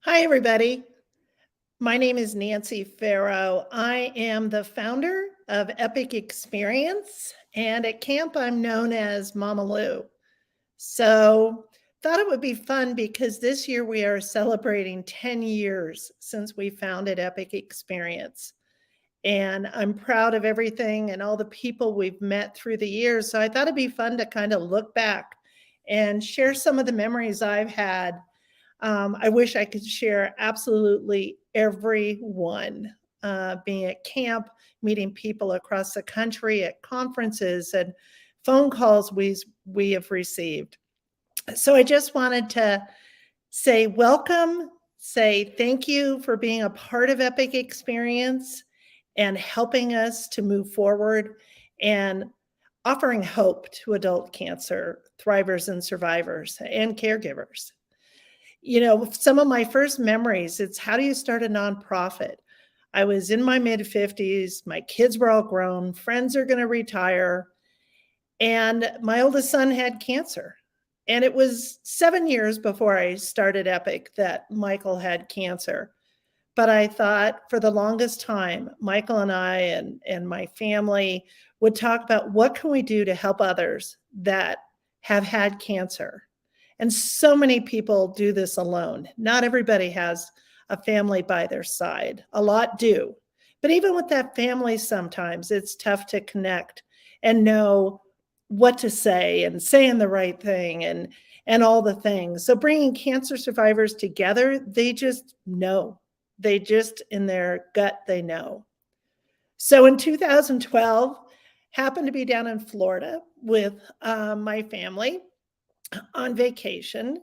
Hi, everybody. My name is Nancy Ferro. I am the founder of Epic Experience, and at camp, I'm known as Mama Lou. So, thought it would be fun because this year we are celebrating 10 years since we founded Epic Experience. And I'm proud of everything and all the people we've met through the years. So, I thought it'd be fun to kind of look back and share some of the memories I've had. I wish I could share absolutely every one, being at camp, meeting people across the country at conferences and phone calls we have received. So I just wanted to say welcome, say thank you for being a part of Epic Experience and helping us to move forward and offering hope to adult cancer thrivers and survivors and caregivers. Some of my first memories, it's how do you start a nonprofit? I was in my mid 50s, my kids were all grown, friends are going to retire, and my oldest son had cancer. And it was 7 years before I started Epic that Michael had cancer. But I thought for the longest time, Michael and I and my family would talk about what can we do to help others that have had cancer. And so many people do this alone. Not everybody has a family by their side. A lot do. But even with that family, sometimes it's tough to connect and know what to say and saying the right thing and all the things. So bringing cancer survivors together, they just know. They just in their gut they know. So in 2012, happened to be down in Florida with my family on vacation,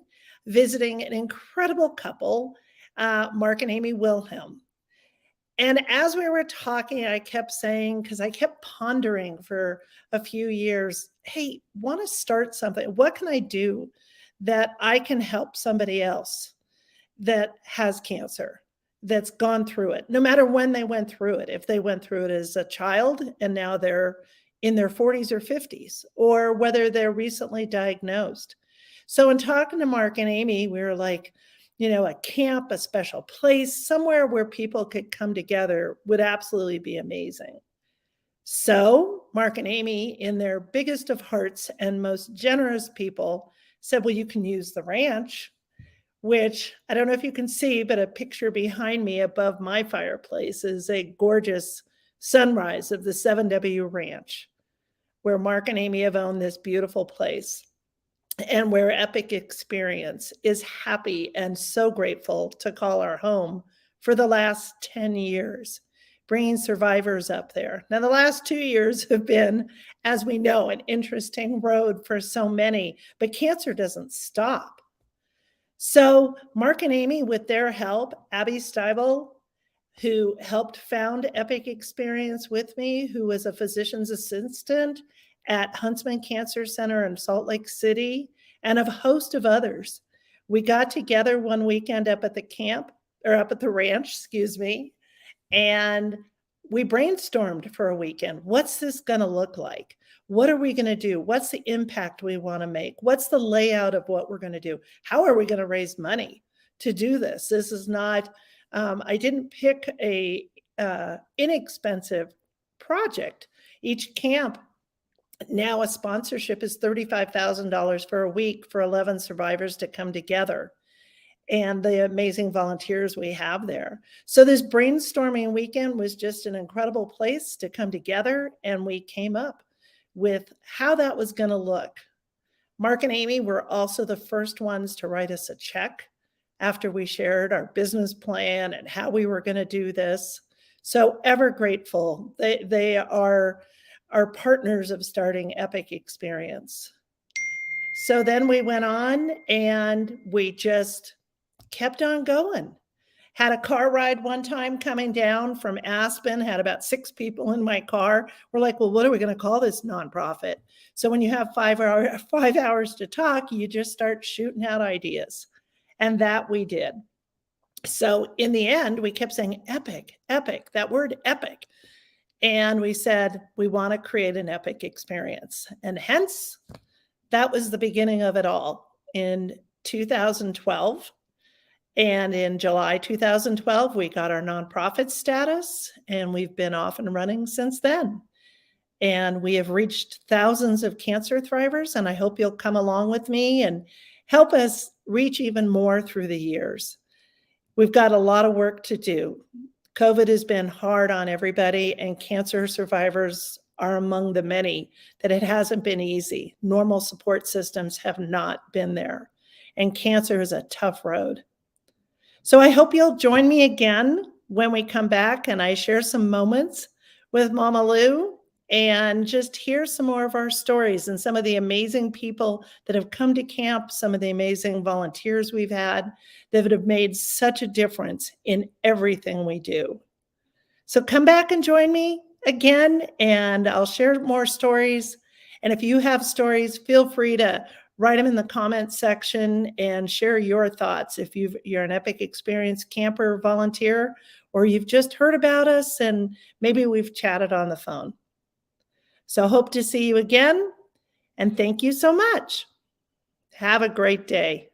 visiting an incredible couple, Mark and Amy Wilhelm. And as we were talking, I kept saying, because I kept pondering for a few years, hey, want to start something? What can I do that I can help somebody else that has cancer, that's gone through it, no matter when they went through it? If they went through it as a child and now they're in their 40s or 50s, or whether they're recently diagnosed. So, in talking to Mark and Amy, we were like, a camp, a special place, somewhere where people could come together would absolutely be amazing. So, Mark and Amy, in their biggest of hearts and most generous people, said, well, you can use the ranch, which I don't know if you can see, but a picture behind me above my fireplace is a gorgeous sunrise of the 7W Ranch, where Mark and Amy have owned this beautiful place and where Epic Experience is happy and so grateful to call our home for the last 10 years, bringing survivors up there. Now, the last 2 years have been, as we know, an interesting road for so many, but cancer doesn't stop. So, Mark and Amy, with their help, Abby Steibel, who helped found Epic Experience with me, who was a physician's assistant at Huntsman Cancer Center in Salt Lake City, and a host of others. We got together one weekend up at the camp, or up at the ranch, excuse me, and we brainstormed for a weekend. What's this going to look like? What are we going to do? What's the impact we want to make? What's the layout of what we're going to do? How are we going to raise money to do this? This is not, I didn't pick a inexpensive project. Each camp, now a sponsorship is $35,000 for a week for 11 survivors to come together, and the amazing volunteers we have there. So this brainstorming weekend was just an incredible place to come together, and we came up with how that was going to look. Mark and Amy were also the first ones to write us a check after we shared our business plan and how we were going to do this. So ever grateful. They are our partners of starting Epic Experience. So then we went on and we just kept on going. Had a car ride one time coming down from Aspen, had about 6 people in my car. We're like, well, what are we going to call this nonprofit? So when you have 5 hours to talk, you just start shooting out ideas. And that we did. So in the end, we kept saying epic, epic, that word epic. And we said, we want to create an Epic Experience. And hence, that was the beginning of it all in 2012. And in July 2012, we got our nonprofit status, and we've been off and running since then. And we have reached thousands of cancer thrivers, and I hope you'll come along with me and help us reach even more through the years. We've got a lot of work to do. COVID has been hard on everybody, and cancer survivors are among the many that it hasn't been easy. Normal support systems have not been there, and cancer is a tough road. So I hope you'll join me again when we come back and I share some moments with Mama Lou and just hear some more of our stories and some of the amazing people that have come to camp, some of the amazing volunteers we've had that have made such a difference in everything we do. So come back and join me again, and I'll share more stories. And if you have stories, feel free to write them in the comments section and share your thoughts. If you're an Epic Experience camper volunteer, or you've just heard about us and maybe we've chatted on the phone. So hope to see you again, and thank you so much. Have a great day.